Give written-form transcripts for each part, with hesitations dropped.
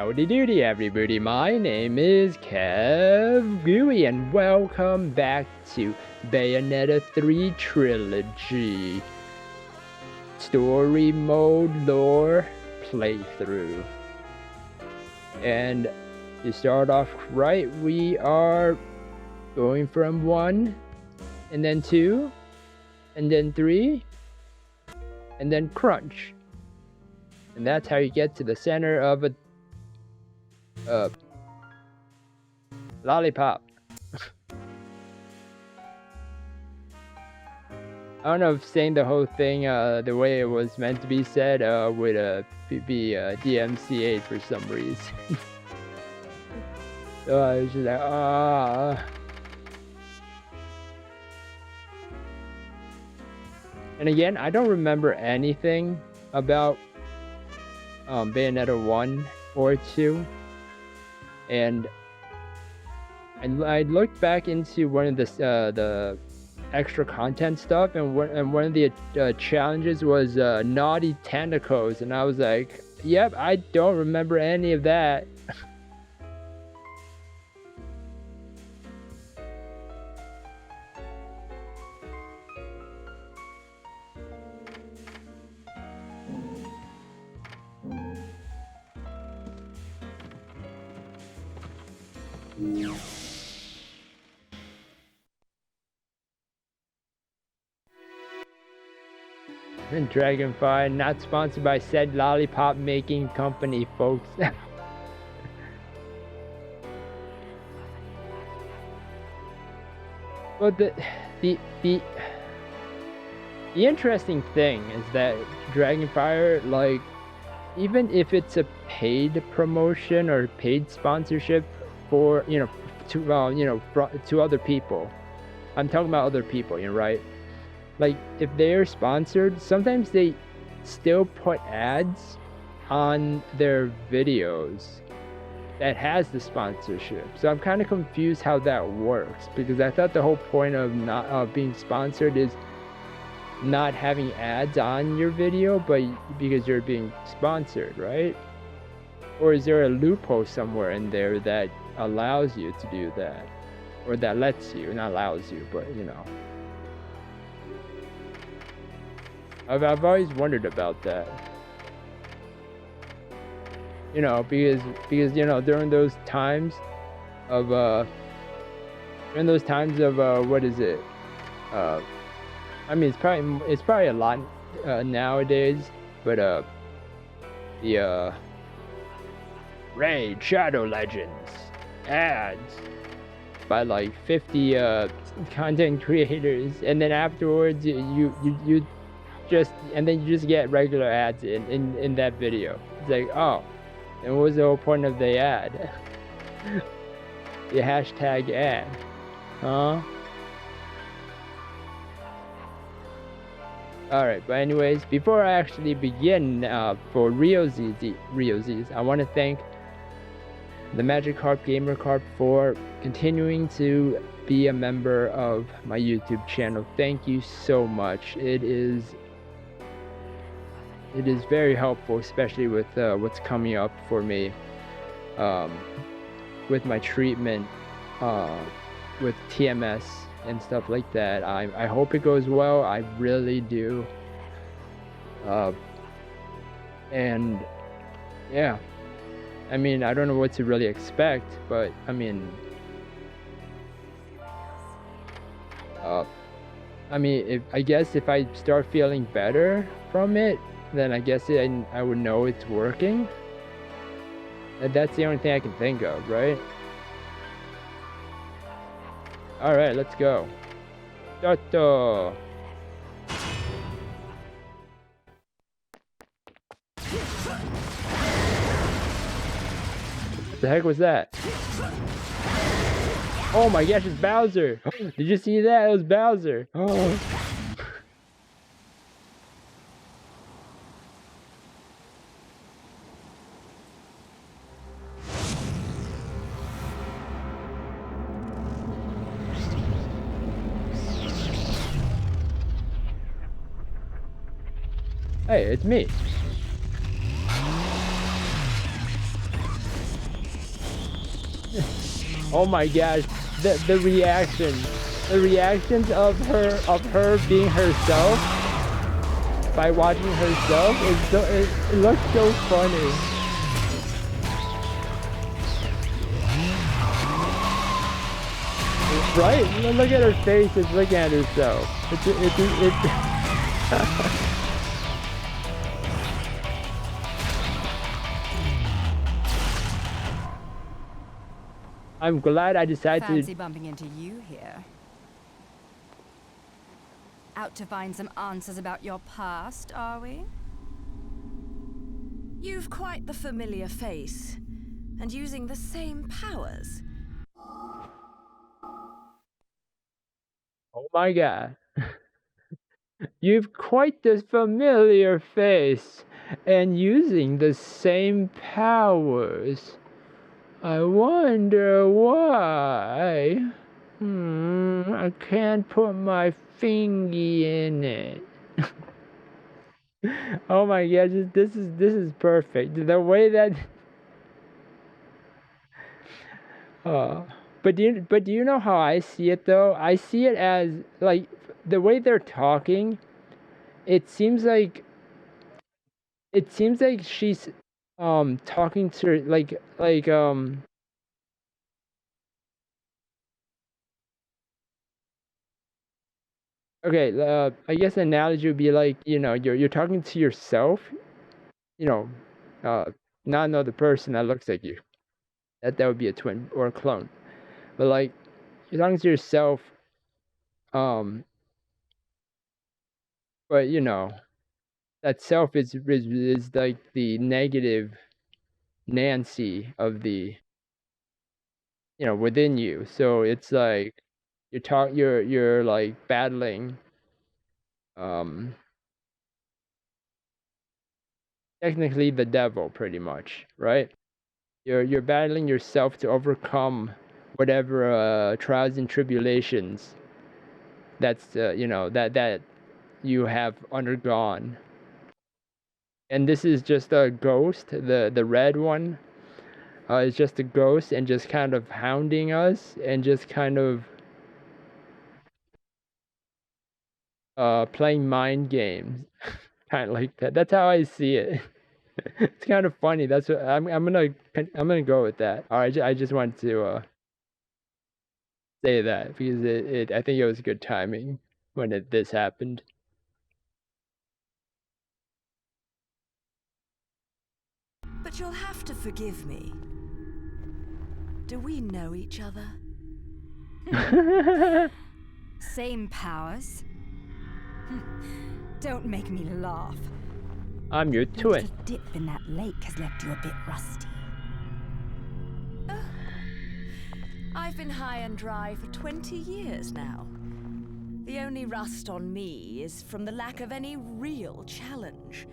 Howdy doody everybody, my name is KevGuuey and welcome back to Bayonetta 3 Trilogy Story Mode Lore Playthrough. And to start off right, we are going from 1, and then 2, and then 3, and then crunch. And that's how you get to the center of a lollipop. I don't know if saying the whole thing the way it was meant to be said would be DMCA for some reason. So I was just like, And again, I don't remember anything about Bayonetta 1 or 2, and I looked back into one of the extra content stuff, and one of the challenges was naughty tentacles, and I was like, yep, I don't remember any of that. And Dragonfly, not sponsored by said lollipop making company, folks. But the interesting thing is that Dragonfire, like, even if it's a paid promotion or paid sponsorship for, to other people, I'm talking about other people, right? Like, if they're sponsored, sometimes they still put ads on their videos that has the sponsorship. So I'm kind of confused how that works, because I thought the whole point of not being sponsored is not having ads on your video, but because you're being sponsored, right? Or is there a loophole somewhere in there that allows you to do that, or that lets you, not allows you, but I've always wondered about that. Because during those times of what is it? I mean, it's probably a lot nowadays, but the Raid Shadow Legends ads by like 50 content creators, and then afterwards you just get regular ads in that video. It's like, oh, and what was the whole point of the ad? The hashtag ad, huh? Alright, but anyways, before I actually begin for Realsies, I want to thank the Magikarp Gamer Karp for continuing to be a member of my YouTube channel. Thank you so much. It is very helpful, especially with what's coming up for me with my treatment with TMS and stuff like that. I hope it goes well. I really do. And yeah, I mean, I don't know what to really expect, but I mean, I guess if I start feeling better from it, then I guess I would know it's working. And that's the only thing I can think of, right? Alright, let's go. Toto! What the heck was that? Oh my gosh, it's Bowser! Did you see that? It was Bowser! Oh. Hey, it's me. Oh my gosh, the reactions of her being herself by watching herself is so it looks so funny. Right? Look at her face. It's looking at herself. I'm glad I decided Fancy bumping into you here. Out to find some answers about your past, are we? You've quite the familiar face, and using the same powers. Oh my god. You've quite the familiar face, and using the same powers. I wonder why. I can't put my fingy in it. Oh my god, this is perfect. The way that but do you know how I see it though? I see it as like the way they're talking, it seems like she's talking to her okay, I guess the analogy would be like, you know, you're talking to yourself, you know, not another person that looks like you. That would be a twin or a clone. But like you're talking to yourself, but you know, that self is like the negative Nancy of the, you know, within you. So it's like you're like battling technically the devil pretty much, right? You're battling yourself to overcome whatever trials and tribulations that's you know that you have undergone. And this is just a ghost, the red one. Is just a ghost and just kind of hounding us and just kind of playing mind games, kind of like that. That's how I see it. It's kind of funny. That's what I'm gonna go with that. All right, I just wanted to say that because I think it was good timing when this happened. But you'll have to forgive me. Do we know each other? Same powers? Don't make me laugh. I'm your Your twin. little dip in that lake has left you a bit rusty. I've been high and dry for 20 years now. The only rust on me is from the lack of any real challenge.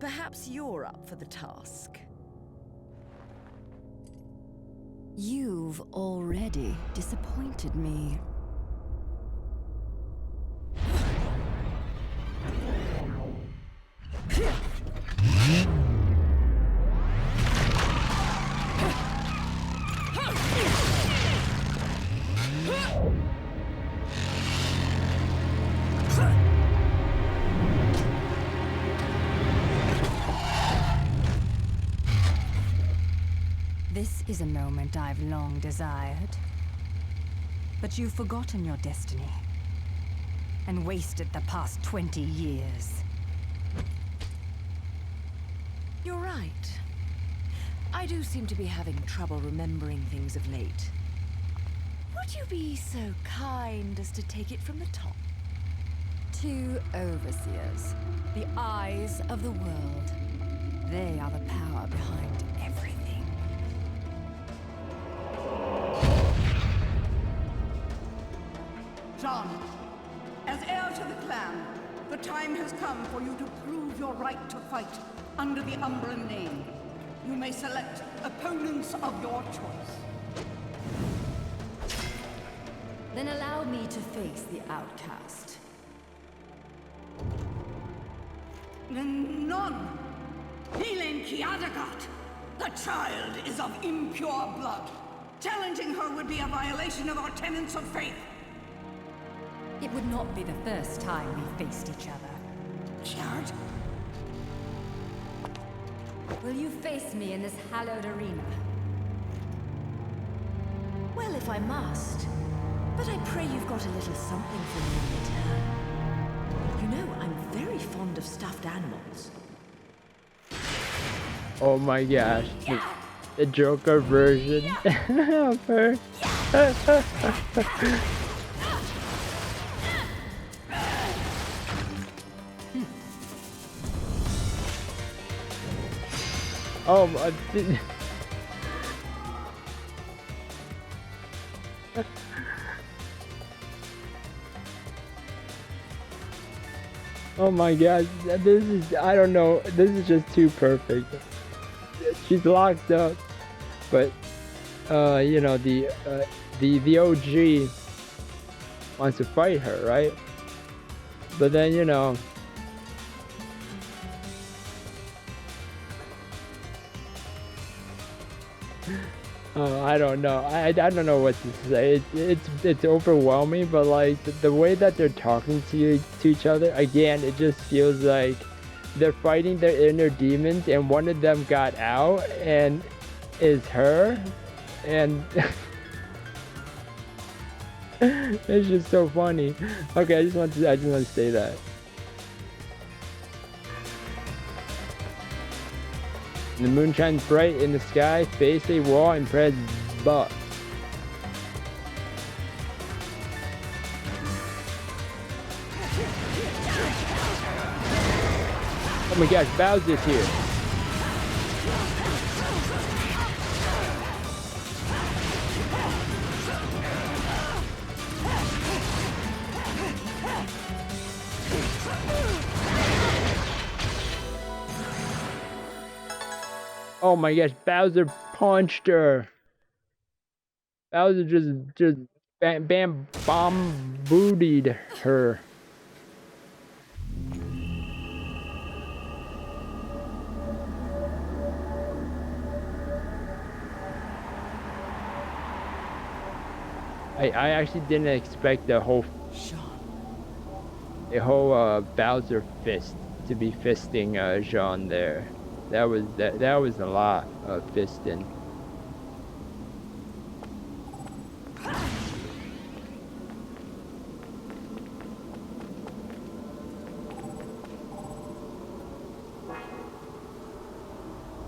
Perhaps you're up for the task. You've already disappointed me. This is a moment I've long desired. But you've forgotten your destiny and wasted the past 20 years. You're right. I do seem to be having trouble remembering things of late. Would you be so kind as to take it from the top? 2 overseers, the eyes of the world. They are the power behind everything. John, as heir to the clan, the time has come for you to prove your right to fight under the Umbran name. You may select opponents of your choice. Then allow me to face the outcast. None. Healing Kiadagat. The child is of impure blood. Challenging her would be a violation of our tenets of faith. It would not be the first time we faced each other. Shard? Will you face me in this hallowed arena? Well, if I must. But I pray you've got a little something for me in return. You know, I'm very fond of stuffed animals. Oh my gosh. The Joker version of her. Oh my. Oh my god, this is, I don't know, this is just too perfect. She's locked up, but you know, the OG wants to fight her, right? But then, you know, I don't know. I don't know what to say. It's overwhelming, but like the way that they're talking to each other, again, it just feels like they're fighting their inner demons, and one of them got out and is her, and it's just so funny. Okay, I just want to say that. The moon shines bright in the sky, face a wall and press butt. Oh my gosh, Bowser's here. Oh my gosh, Bowser punched her. Bowser just bam bomb bootied her. I actually didn't expect the whole Bowser fist to be fisting Jean there. That was a lot of fisting.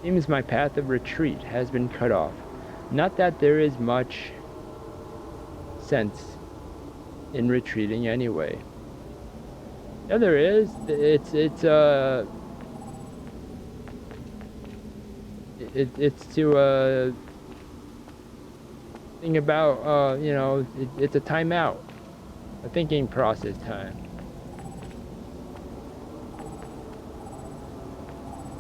Seems my path of retreat has been cut off. Not that there is much sense in retreating anyway. Yeah, there is. It's to think about you know, it's a timeout, a thinking process time.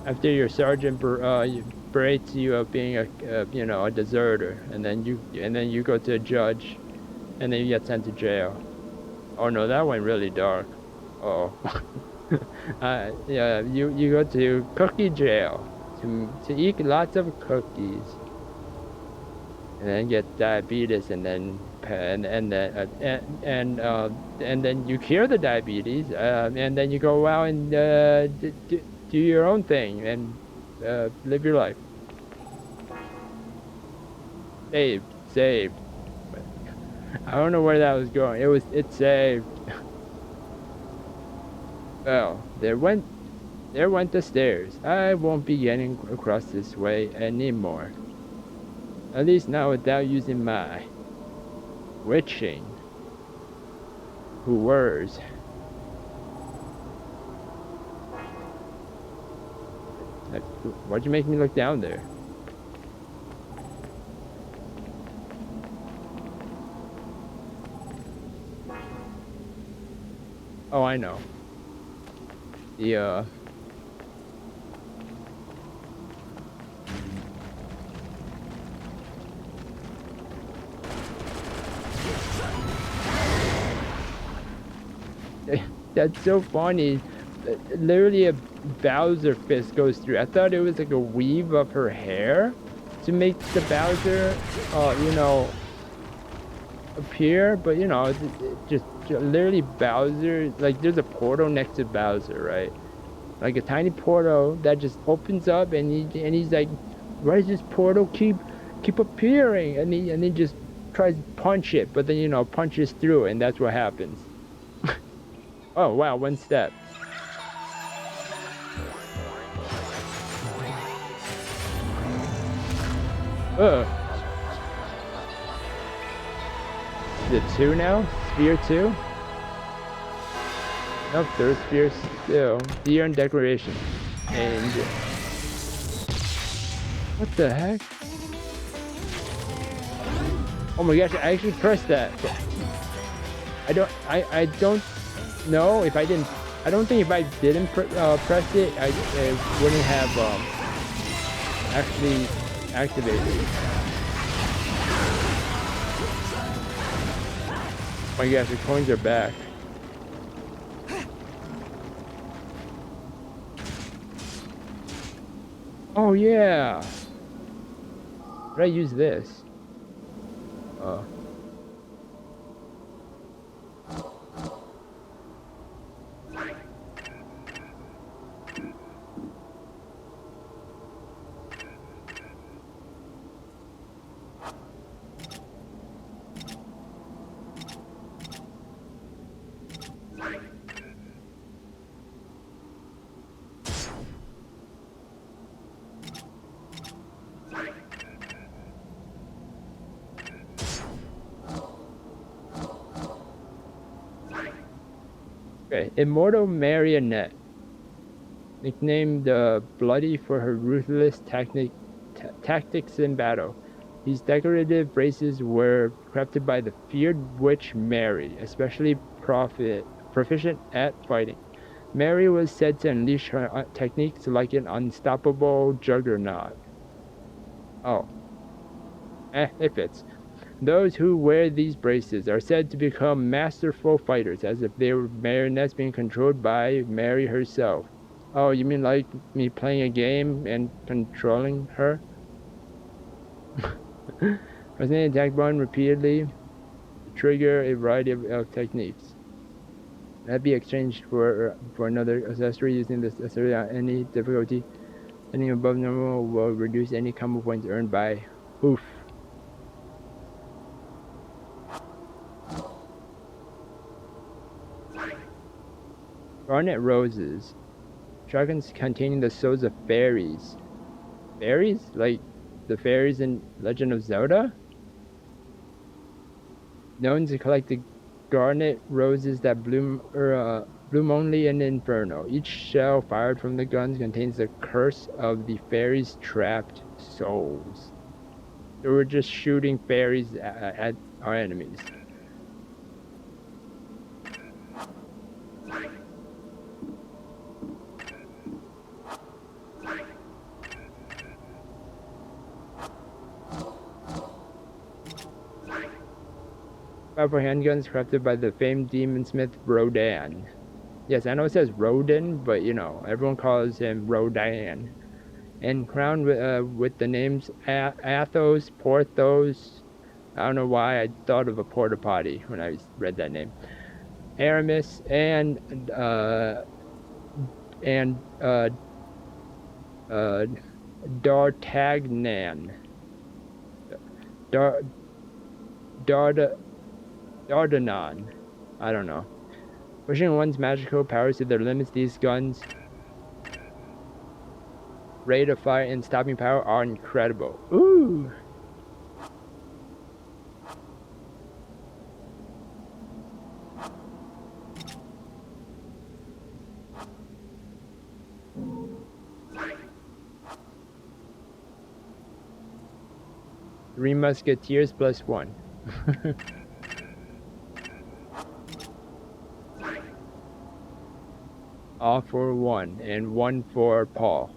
After your sergeant berates you of being a you know, a deserter, and then you go to a judge, and then you get sent to jail. Oh no, that went really dark. Uh oh. Yeah, you go to cookie jail to eat lots of cookies, and then get diabetes, and then you cure the diabetes, and then you go out and do your own thing and live your life. Saved. I don't know where that was going. It's saved. Well, there went the stairs. I won't be getting across this way anymore. At least not without using my witching words. Why'd you make me look down there? Oh, I know. That's so funny. Literally Bowser fist goes through. I thought it was like a weave of her hair to make the Bowser, you know, appear, but you know, it just literally Bowser, like there's a portal next to Bowser, right? Like a tiny portal that just opens up, and he's like, why does this portal keep appearing? And he just tries to punch it, but then, you know, punches through, and that's what happens. Oh wow, one step. Ugh. Is it 2 now? Sphere 2? Nope, there's Sphere still. Fear and Declaration. And... what the heck? Oh my gosh, I actually pressed that. I don't know if I didn't... I don't think if I didn't press it, it wouldn't have actually activated. Oh my gosh, the coins are back. Oh yeah! Did I use this? Okay, Immortal Marionette, nicknamed Bloody for her ruthless tactics in battle. These decorative braces were crafted by the feared witch Mary, especially proficient at fighting. Mary was said to unleash her techniques like an unstoppable juggernaut. Oh. It fits. Those who wear these braces are said to become masterful fighters, as if they were marionettes being controlled by Mary herself. Oh, you mean like me playing a game and controlling her? Pressing the attack button repeatedly to trigger a variety of techniques. That be exchanged for another accessory. Using this accessory on any difficulty anything above normal will reduce any combo points earned by... oof. Garnet Roses. Dragons containing the souls of fairies. Fairies? Like the fairies in Legend of Zelda? Known to collect the garnet roses that bloom only in Inferno. Each shell fired from the guns contains the curse of the fairies' trapped souls. So we're just shooting fairies at our enemies. Powerful handguns crafted by the famed demonsmith Rodan. Yes, I know it says Rodin, but you know, everyone calls him Rodan. And crowned with the names Athos, Porthos. I don't know why I thought of a porta potty when I read that name. Aramis and D'Artagnan. Dardanon. I don't know. Pushing one's magical powers to their limits, these guns' rate of fire and stopping power are incredible. Ooh! Three Musketeers plus one. All for one, and one for Paul.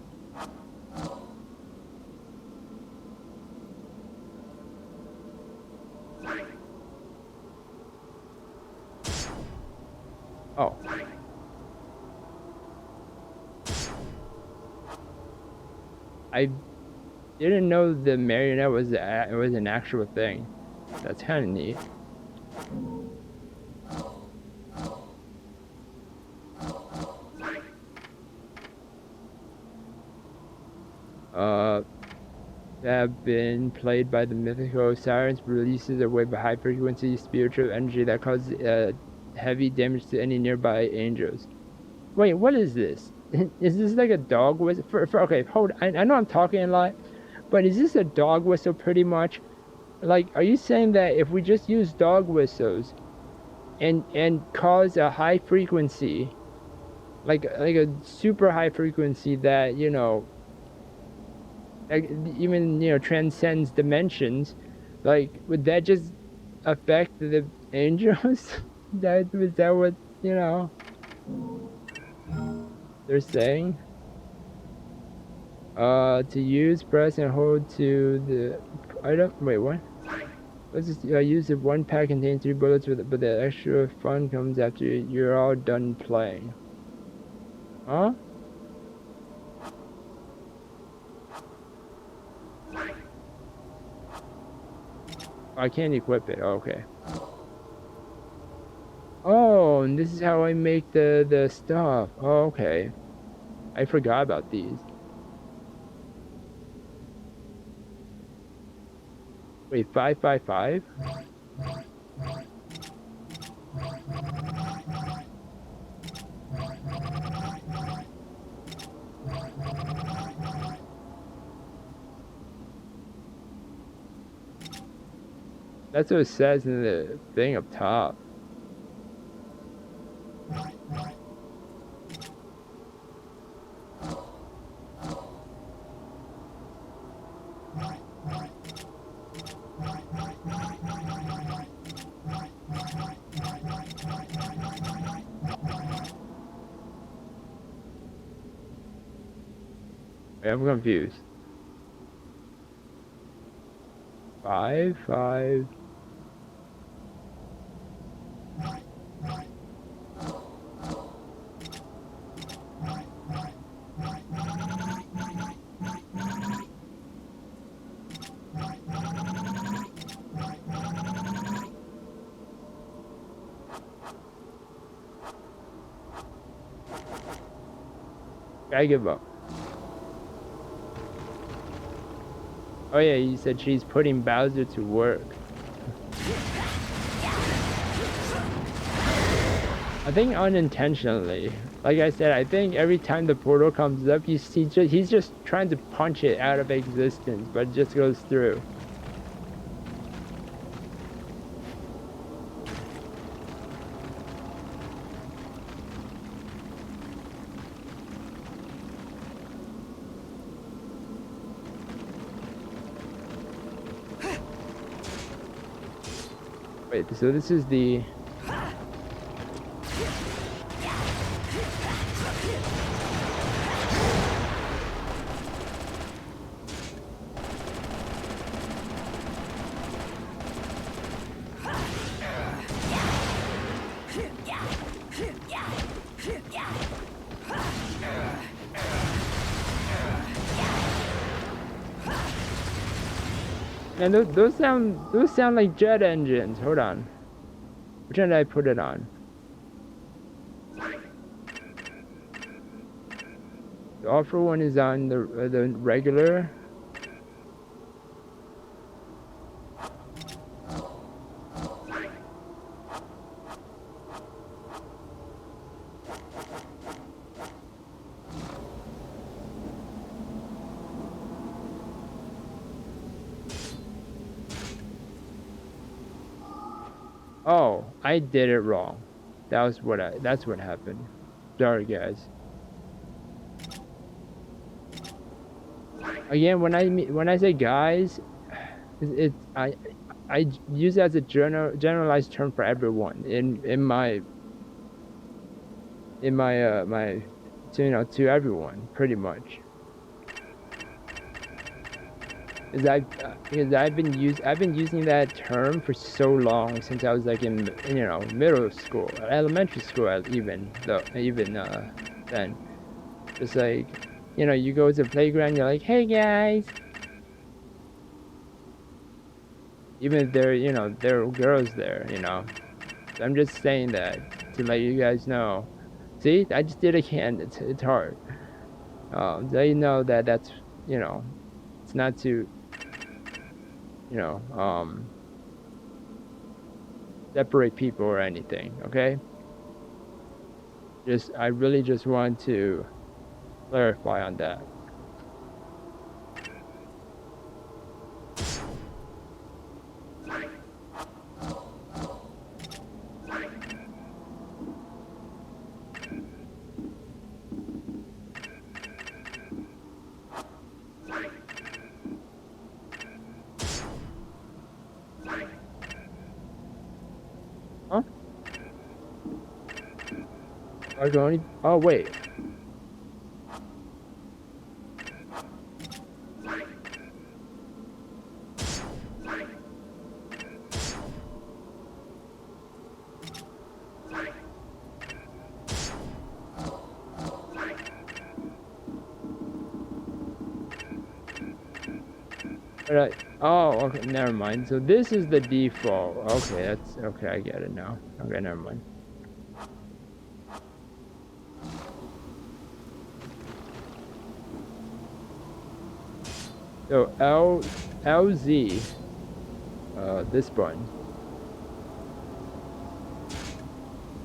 Oh. I didn't know the marionette was an actual thing. That's kind of neat. Have been played by the mythical sirens, releases a wave of high-frequency spiritual energy that causes heavy damage to any nearby angels. Wait, what is this? Is this like a dog whistle? Okay, hold. I know I'm talking a lot, but is this a dog whistle pretty much? Like, are you saying that if we just use dog whistles and cause a high frequency, like a super high frequency that, you know, like even, you know, transcends dimensions, like, would that just affect the angels? Was that what, you know, they're saying? To use, press and hold to the item. Wait, what? Let's just use it. One pack contains 3 bullets, but the extra fun comes after you're all done playing. Huh? I can't equip it. Oh, okay. Oh, and this is how I make the stuff. Oh, okay. I forgot about these. Wait, 555? That's what it says in the thing up top. I'm confused. 5, 5. I give up. Oh yeah, you said she's putting Bowser to work. I think unintentionally. Like I said, I think every time the portal comes up, he's just trying to punch it out of existence, but it just goes through. Wait, so this is the... And those sound like jet engines. Hold on. Which one did I put it on? The offer one is on the regular. Oh, I did it wrong. That's what happened. Sorry, guys. Again, when I say guys, I use it as a generalized term for everyone in my to everyone, pretty much. Because I've been using that term for so long, since I was like in middle school, elementary school, even then. Just like, you know, you go to the playground, you're like, hey guys. Even if there, you know, there are girls there, you know. So I'm just saying that to let you guys know. See, I just did it again. It's hard. So you know that that's, you know, it's not to, you know, separate people or anything, okay? I really just want to clarify on that. Huh? Are going? Oh wait. Right. Oh, okay, never mind. So this is the default. Okay, that's okay. I get it now. Okay, never mind. So LZ, this button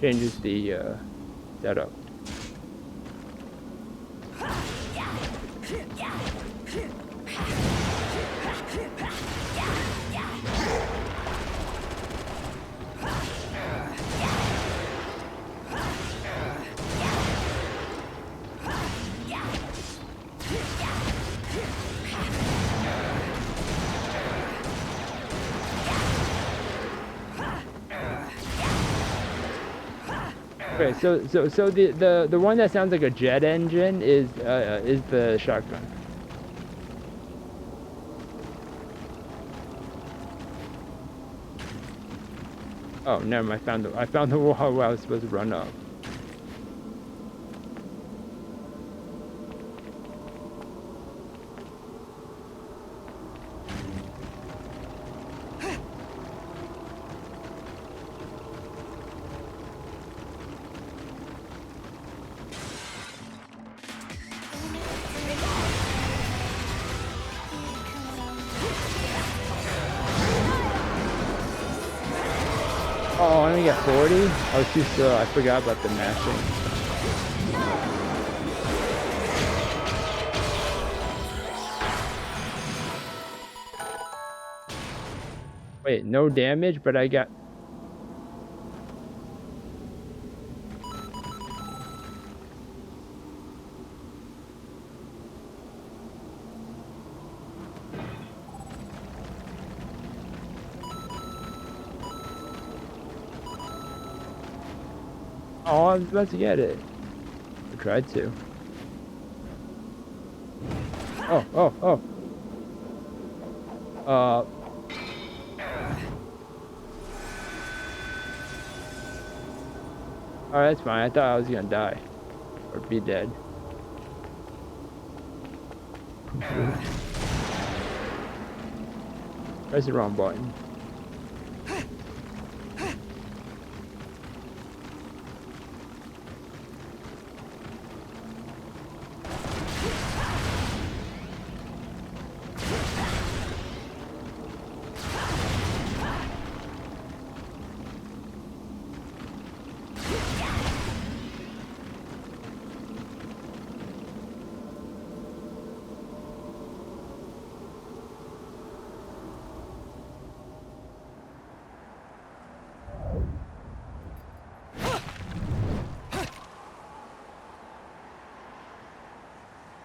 changes the setup. Okay, so the one that sounds like a jet engine is the shotgun. Oh, never mind. I found the wall where I was supposed to run up. Oh, I only got 40? I was too slow. I forgot about the mashing. Wait, no damage, but I got... Oh, I was about to get it. I tried to. Oh. Alright, that's fine. I thought I was gonna die. Or be dead. Press the wrong button.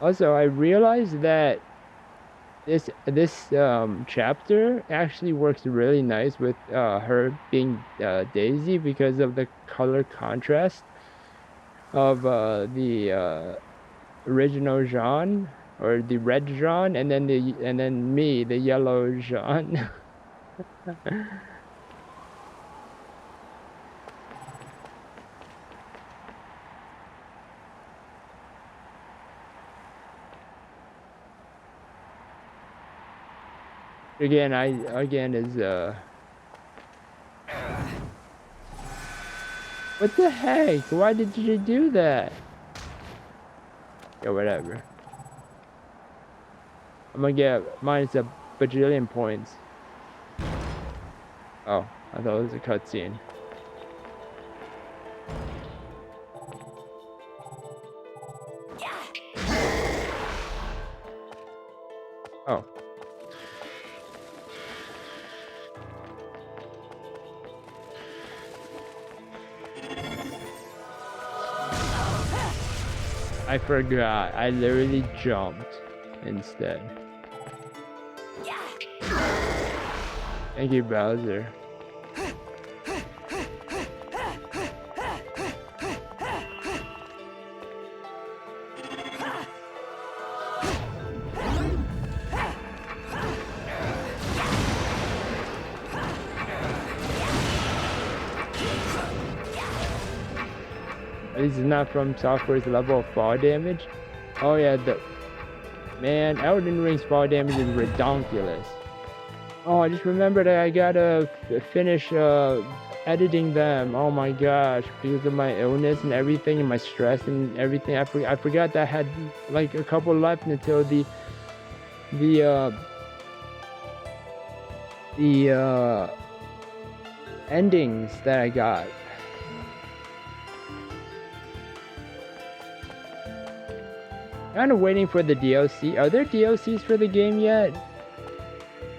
Also, I realized that this chapter actually works really nice with her being Daisy because of the color contrast of the original Jean or the red Jean, and then me, the yellow Jean. Again is what the heck? Why did you do that? Yeah, whatever. I'm gonna get minus a bajillion points. Oh, I thought it was a cutscene. Oh. I forgot. I literally jumped instead. Thank you, Bowser. This is not from Software's level of fall damage. Oh yeah, man, Elden Ring's fall damage is redonkulous. Oh, I just remembered that I gotta finish editing them. Oh my gosh, because of my illness and everything, and my stress and everything. I forgot that I had like a couple left until the endings that I got. Kind of waiting for the DLC. Are there DLCs for the game yet?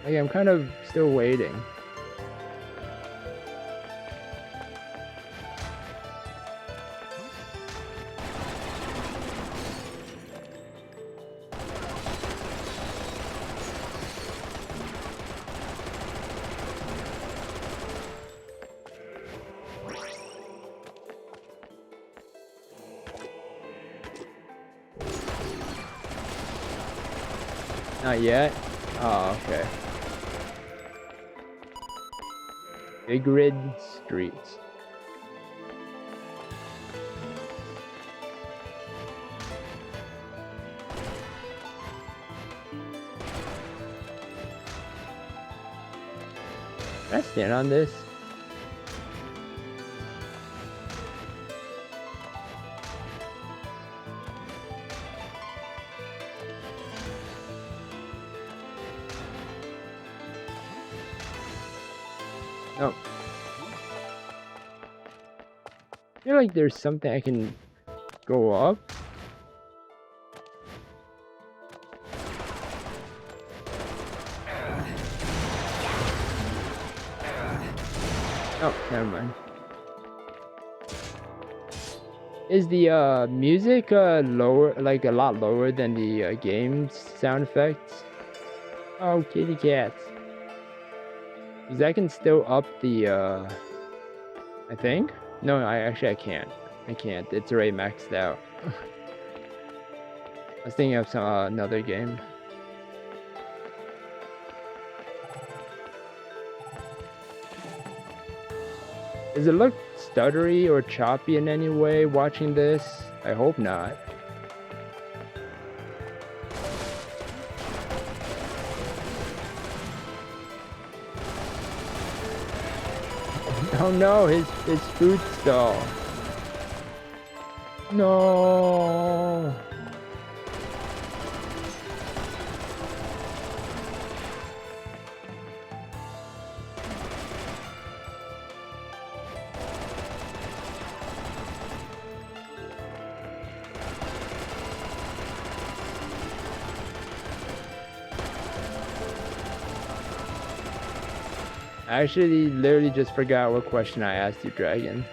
Like, I'm kind of still waiting. Not yet? Oh, okay. Big Rid Streets. Can I stand on this? No. I feel like there's something I can go up. Oh, never mind. Is the music lower, like a lot lower than the game's sound effects? Oh, kitty cats. Because I can still up the, I think? No, I can't. I can't. It's already maxed out. I was thinking of some another game. Does it look stuttery or choppy in any way watching this? I hope not. Oh no, his food stall. No. I actually literally just forgot what question I asked you, Dragon.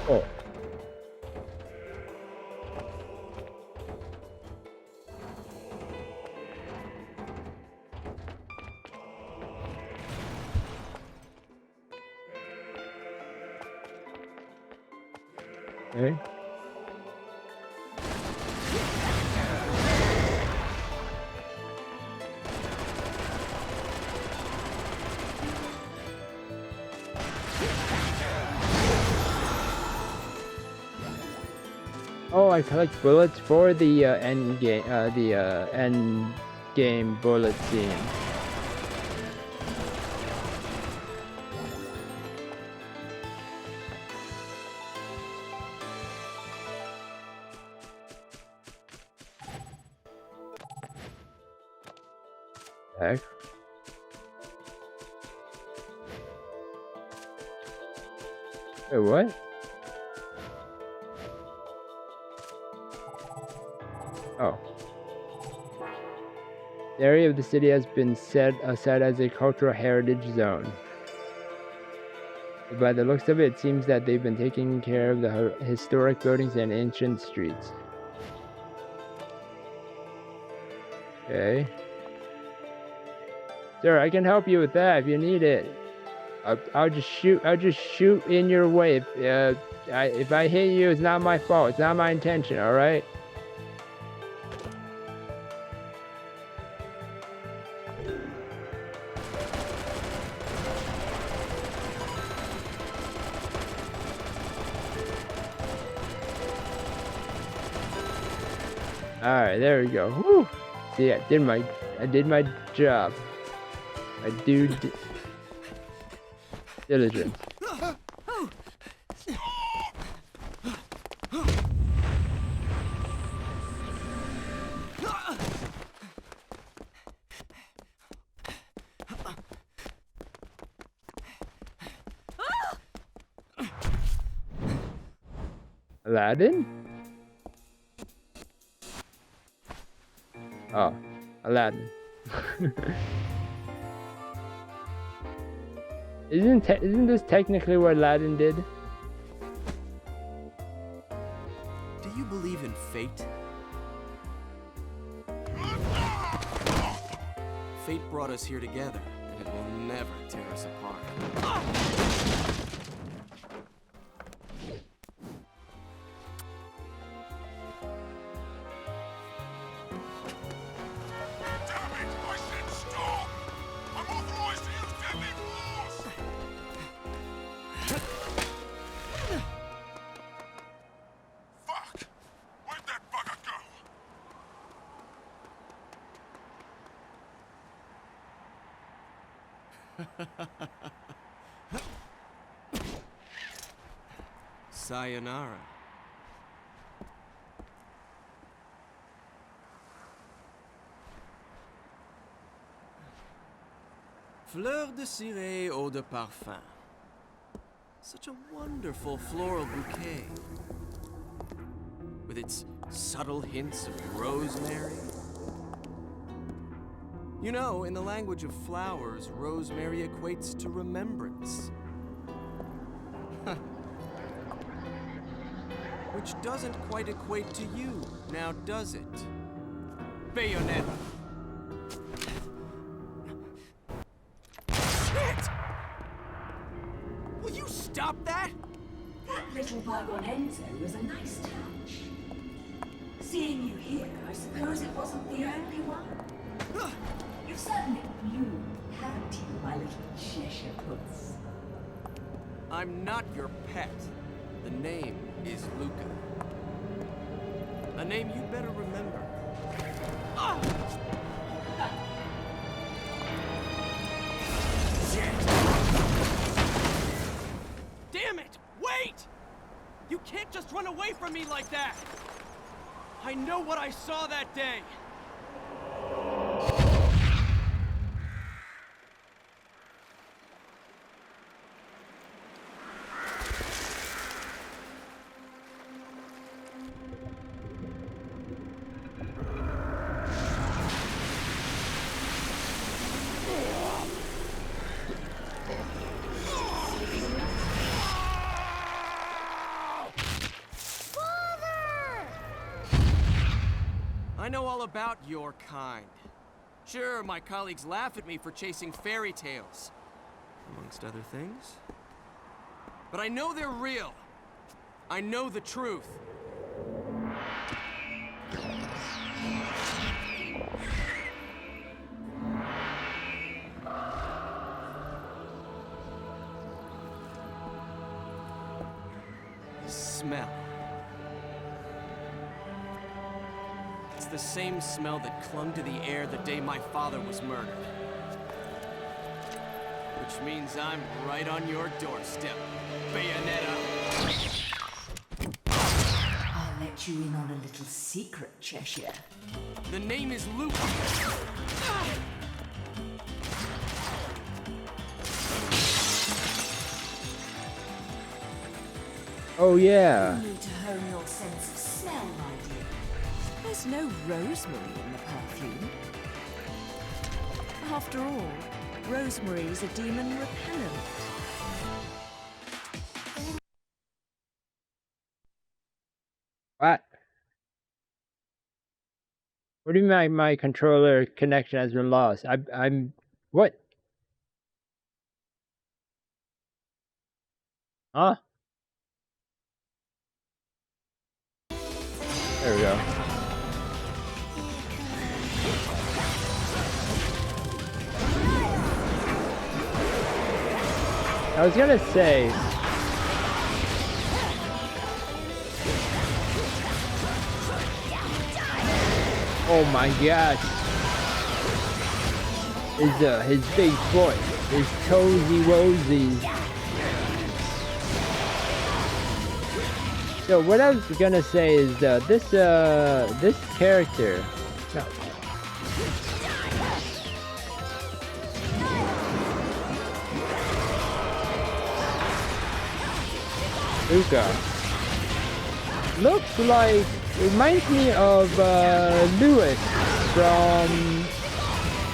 Oh. Okay. Oh, I collect bullets for the end game bullet scene. Heck. Wait, what? Oh. The area of the city has been set aside as a cultural heritage zone. By the looks of it, it seems that they've been taking care of the historic buildings and ancient streets. Okay. Sir, I can help you with that if you need it. I'll just shoot in your way. If I hit you, it's not my fault. It's not my intention. All right. All right, there we go. Woo. See, I did my job. I do diligence. Aladdin? Oh, Aladdin. Isn't this technically what Aladdin did? Do you believe in fate? Fate brought us here together, and it will never tear us apart. Sayonara. Fleur de ciré, eau de parfum. Such a wonderful floral bouquet. With its subtle hints of rosemary. You know, in the language of flowers, rosemary equates to remembrance. Which doesn't quite equate to you, now does it? Bayonetta! Shit! Will you stop that? That little bug on Enzo was a nice touch. Seeing you here, I suppose it wasn't the only one. You certainly blew, haven't you, my little Cheshire puss? I'm not your pet. The name is Luca. A name you better remember. Ah! Shit! Damn it! Wait! You can't just run away from me like that! I know what I saw that day! I know all about your kind. Sure, my colleagues laugh at me for chasing fairy tales, amongst other things. But I know they're real. I know the truth. The smell. It's the same smell that clung to the air the day my father was murdered. Which means I'm right on your doorstep, Bayonetta. I'll let you in on a little secret, Cheshire. The name is Lumen. Oh yeah. You need to hone your sense of smell, my dear. There's no rosemary in the perfume. After all, rosemary is a demon repellent. What? What do you mean my controller connection has been lost? I'm what? Huh? There we go. I was gonna say. Oh my gosh. His big foot, his toesy woesies. So what I was gonna say is this character. No. Luca looks like, reminds me of Lewis from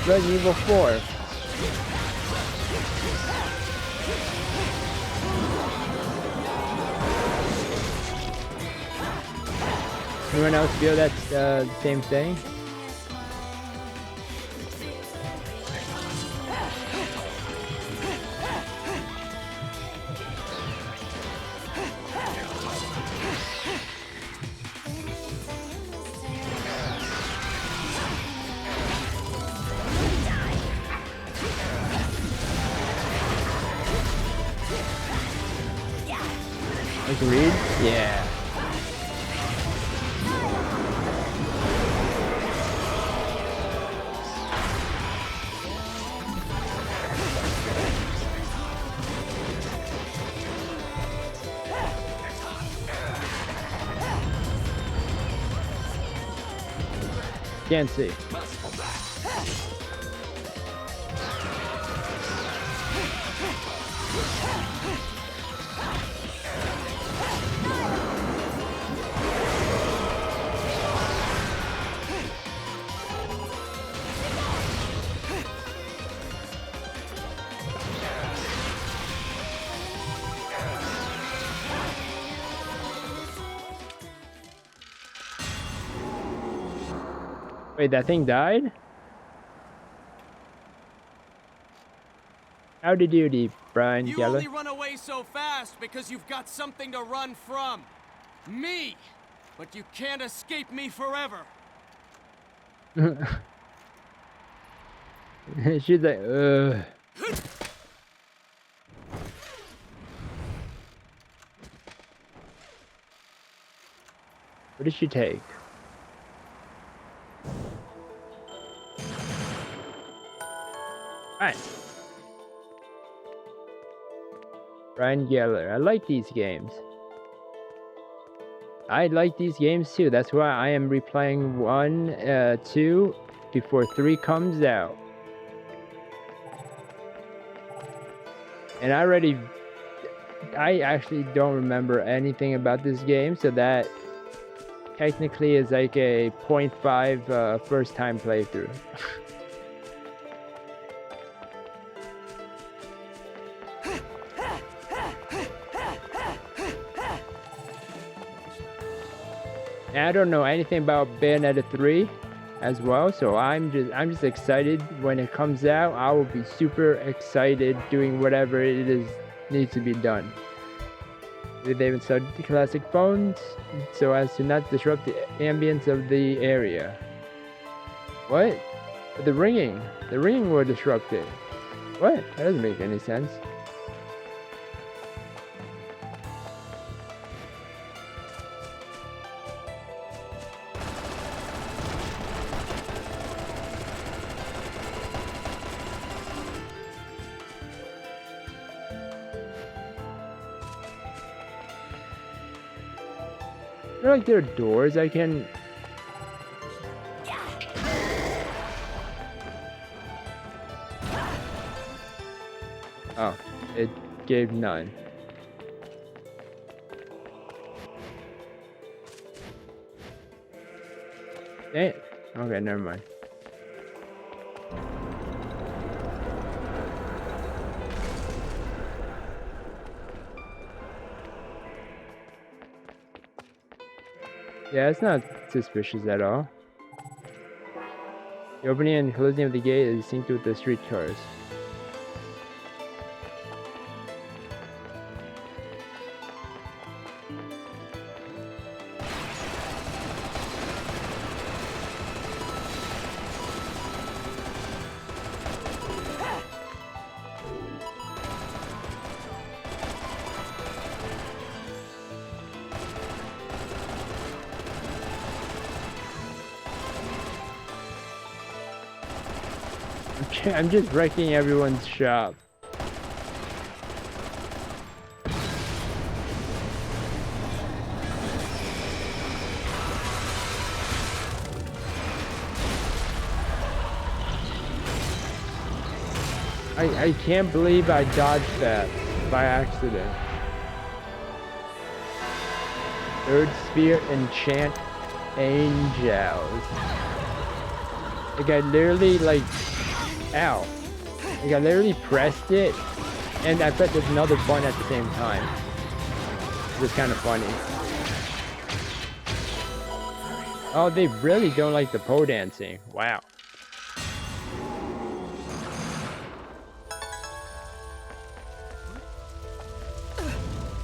Resident Evil 4. Anyone else feel that's the same thing? Agreed? Yeah. Can't see. Wait, that thing died? Howdy doody, Brian You Geller. only run away so fast because you've got something to run from. Me! But you can't escape me forever. She's like, ugh. What did she take? Right. Brian Geller. I like these games. I like these games too. That's why I am replaying 1, 2 before 3 comes out. And I actually don't remember anything about this game, so that technically is like a 0.5 first time playthrough. And I don't know anything about Bayonetta 3 as well, so I'm just excited when it comes out. I will be super excited doing whatever it is needs to be done. They've installed the classic phones so as to not disrupt the ambience of the area. What? The ringing will disrupt it. What? That doesn't make any sense. like there are doors I can... Oh, it gave none. Dang it. Okay, never mind. Yeah, it's not suspicious at all. The opening and closing of the gate is synced with the streetcars. I'm just wrecking everyone's shop. I can't believe I dodged that by accident. Third sphere enchant angels. Like I literally like... Ow. Like I literally pressed it and I pressed another button at the same time. It was kind of funny. Oh, they really don't like the pole dancing. Wow.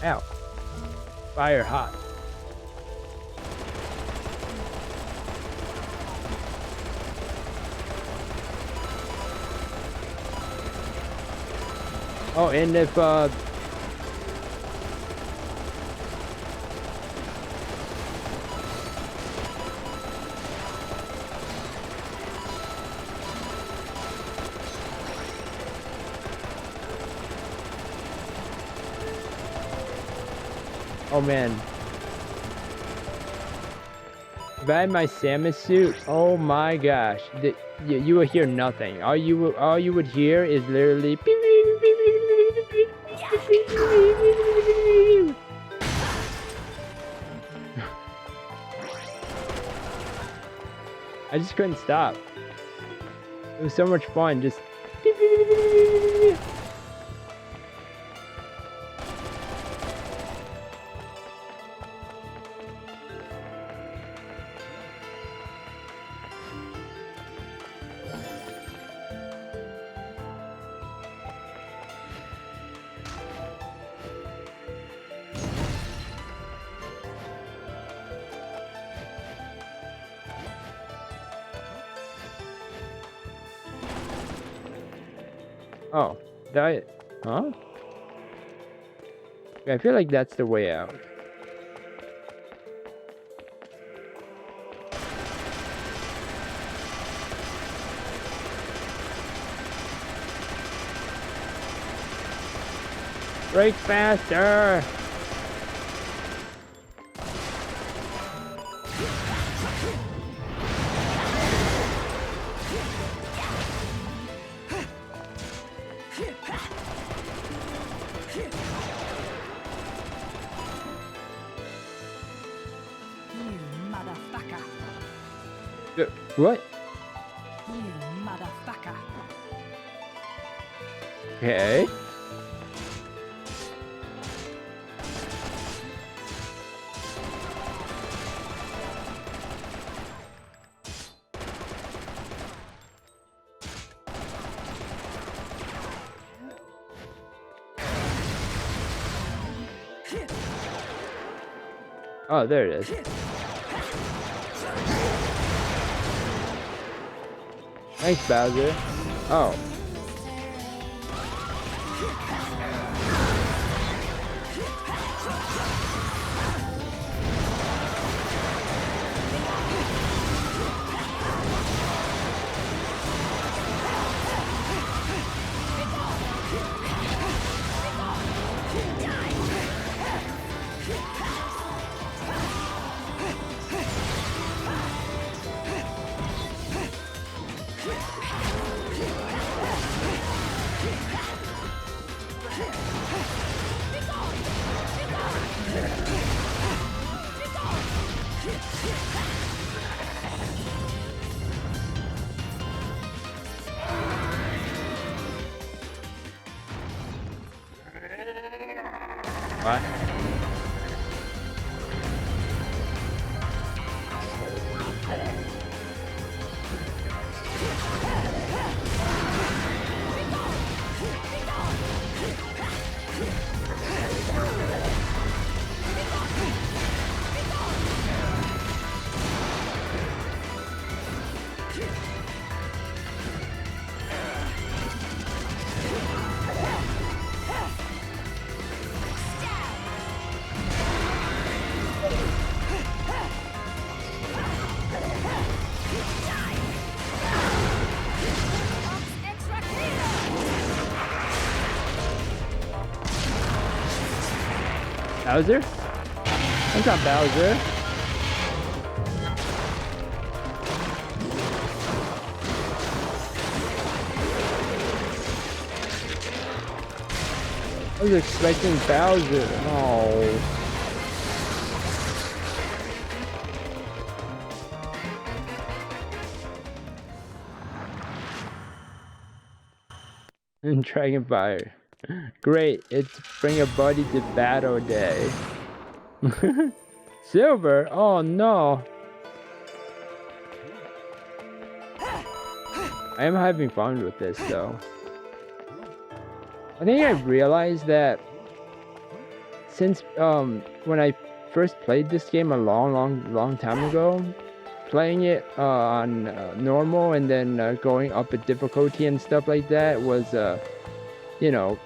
Ow. Fire hot. Oh, and if oh man. If I had my Samus suit, oh my gosh, you would hear nothing. All you would hear is literally beep, beep, beep, beep, beep, beep, beep, beep, beep. I just couldn't stop. It was so much fun, just beep, beep, beep, beep, beep. Oh, that... Huh? I feel like that's the way out. Brake faster! What? You motherfucker. Okay. Oh, there it is. Thanks, Bowser. Oh. What? Bowser? That's not Bowser. I was expecting Bowser. Oh. And Dragon Fire. Great, it's bring a buddy to battle day. Silver? Oh no. I am having fun with this though. I think I realized that since when I first played this game a long time ago, playing it on normal and then going up a difficulty and stuff like that was you know,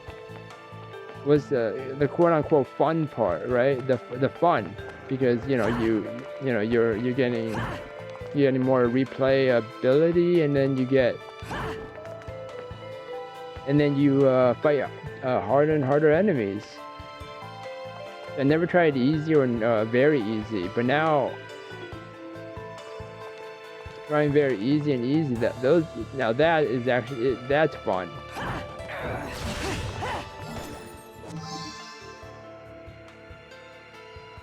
was the quote-unquote fun part, right? The fun, because you're getting more replayability, and then you fight harder and harder enemies. I never tried easy or very easy, but now trying very easy and easy. That is actually that's fun.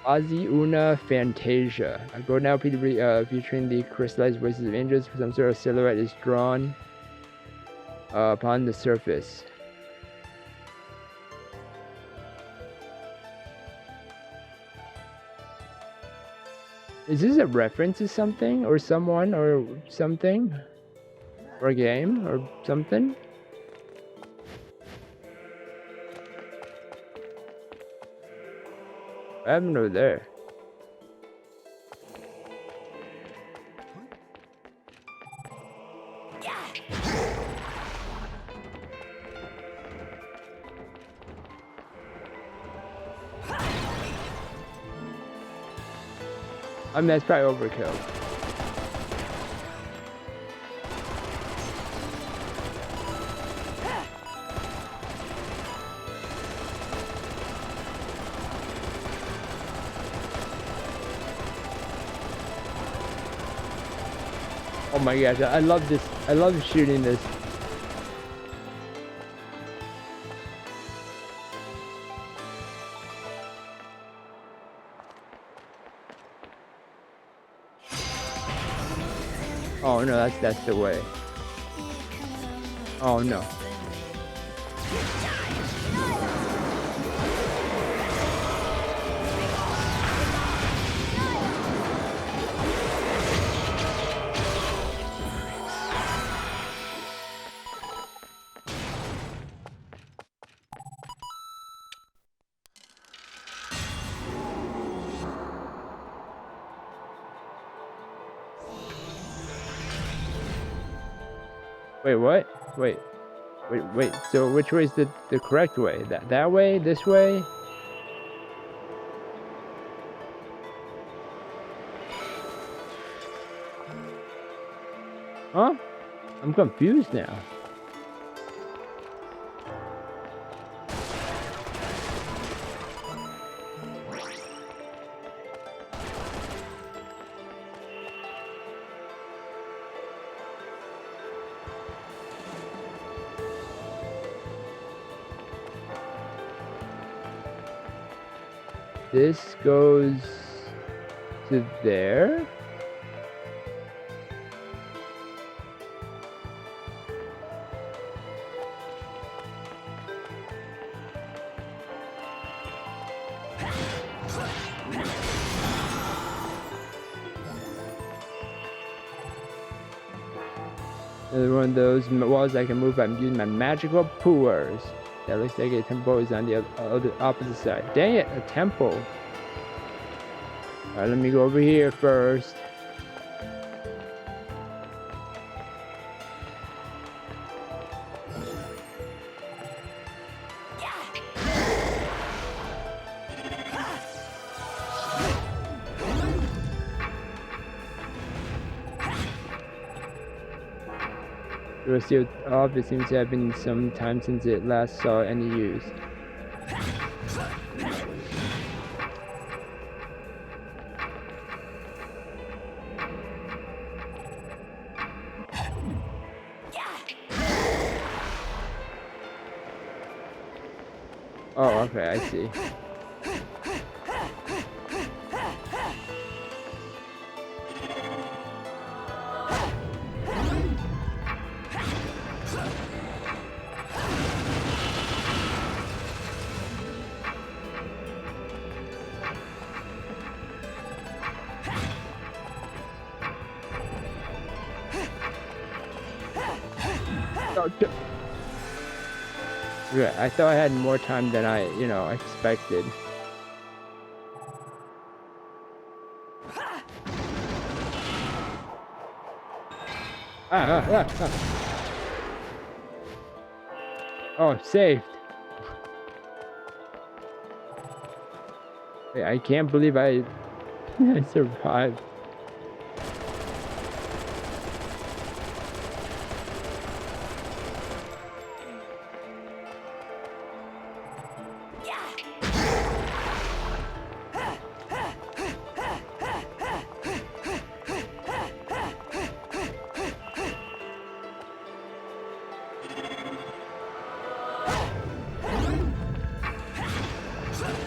Ozzy Una Fantasia. A golden LP featuring the crystallized voices of angels. Some sort of silhouette is drawn upon the surface. Is this a reference to something or someone or something? Or a game or something? I have no there. I mean, that's probably overkill. Oh my gosh, I love this. I love shooting this. Oh no, that's the way. Oh no. Wait, what? Wait. So which way is the correct way? That way? This way? Huh? I'm confused now. This goes to there. Another one of those walls I can move by using my magical powers. That looks like a temple is on the other opposite side. Dang it, a temple. Alright, let me go over here first. The steel office seems to have been some time since it last saw any use. Oh, okay, I see. Yeah, I thought I had more time than I, expected. Oh, saved. Wait, I can't believe I survived.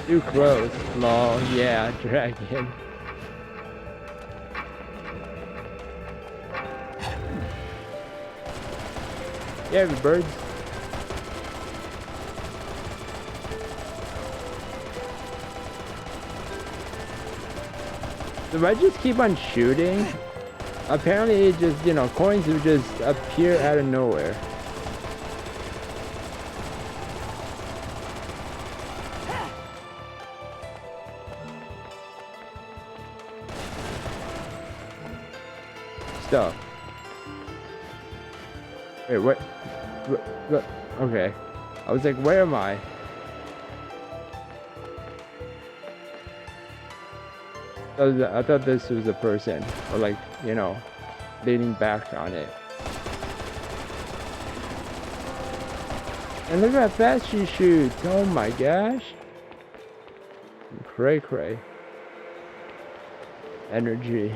Too close. Lol, yeah, dragon. Yeah, birds. Do I just keep on shooting? Apparently it just, coins will just appear out of nowhere. Stuff. Wait, what? Okay. I was like, where am I? I thought this was a person, or like, leaning back on it. And look how fast she shoots! Oh my gosh! Cray. Energy.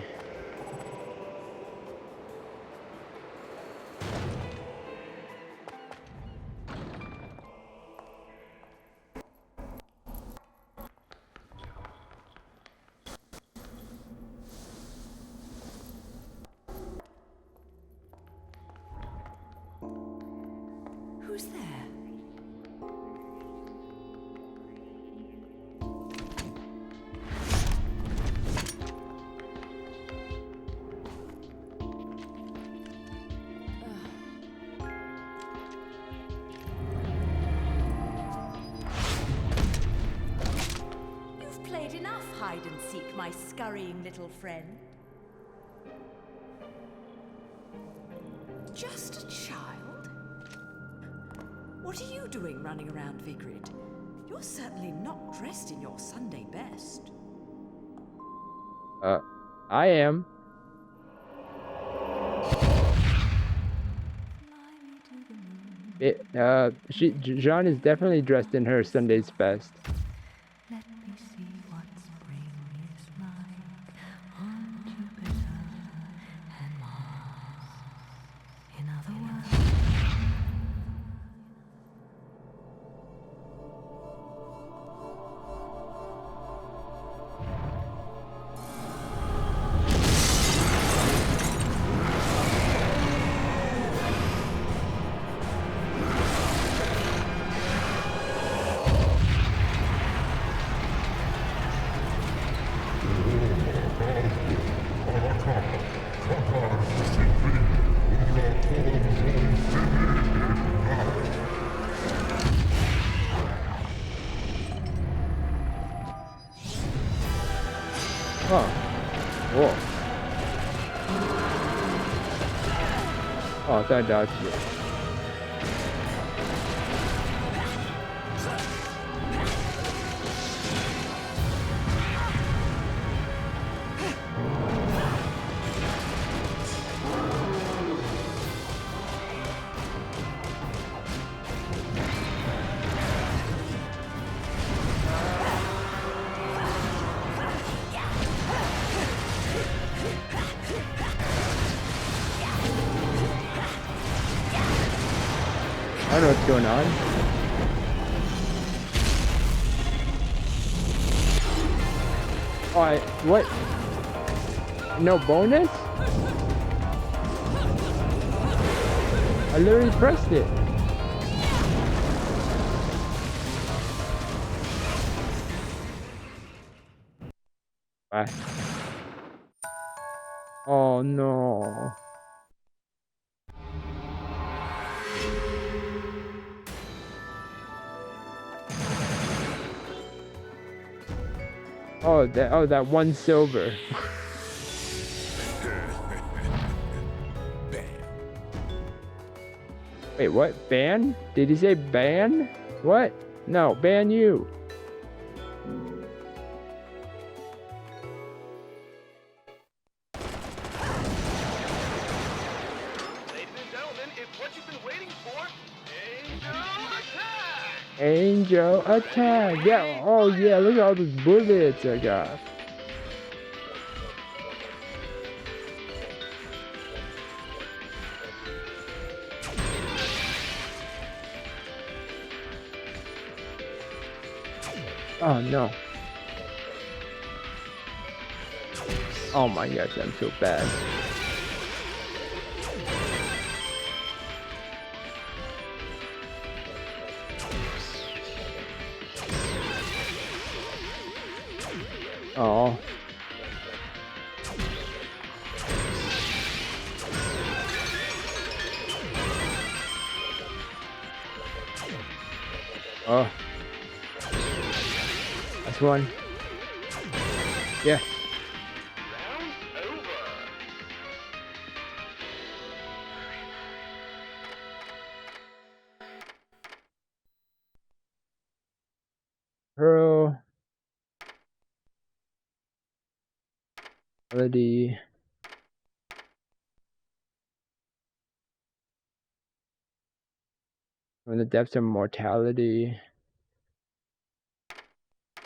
Who's there? You've played enough hide and seek, my scurrying little friend. Just a child? What are you doing running around Vigrid? You're certainly not dressed in your Sunday best. I am. Jean is definitely dressed in her Sunday's best. Let me see what spring is like on Jupiter and Mars. In other words, Oh. Whoa. Oh, I thought I dodged it. I don't know what's going on. What? No bonus? I literally pressed it. Bye. Oh no. Oh, that one silver. Wait, what? Ban? Did he say ban? What? No, ban you. Ladies and gentlemen, it's what you've been waiting for. Angel attack! Angel attack. Yeah. Oh yeah. Look at all those bullets I got. Oh no. Oh my gosh, I'm so bad. Oh. Oh. That's one. Yeah. Round over. Pearl. Melody. From the depths of mortality.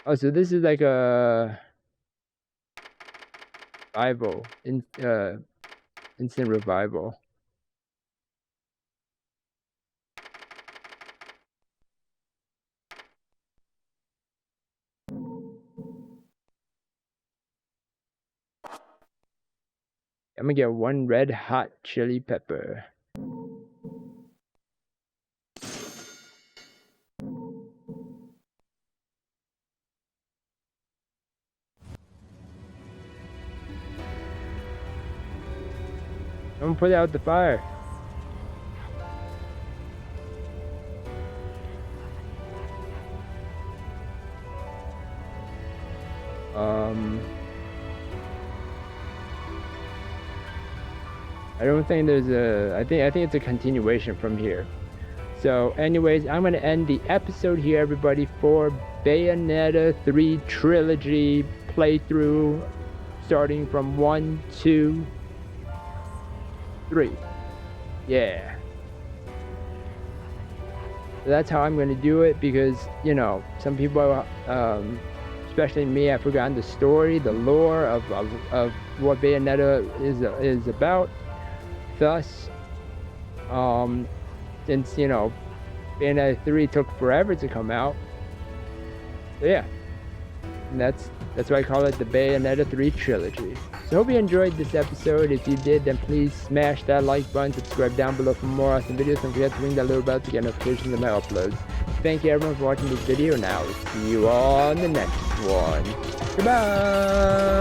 Oh, so this is like a revival, instant revival. I'm gonna get one red hot chili pepper. Don't put out the fire. I don't think there's a. I think it's a continuation from here. So, anyways, I'm gonna end the episode here, everybody, for Bayonetta 3 Trilogy playthrough, starting from 1, 2, 3. Yeah. So that's how I'm gonna do it, because you know some people, especially me, I've forgotten the story, the lore of what Bayonetta is about. Thus, since you know Bayonetta 3 took forever to come out, so yeah, and that's why I call it the Bayonetta 3 Trilogy. So hope you enjoyed this episode. If you did, then please smash that like button, subscribe down below for more awesome videos, don't forget to ring that little bell to get notifications of my uploads. Thank you everyone for watching this video, and I'll see you all in the next one. Goodbye!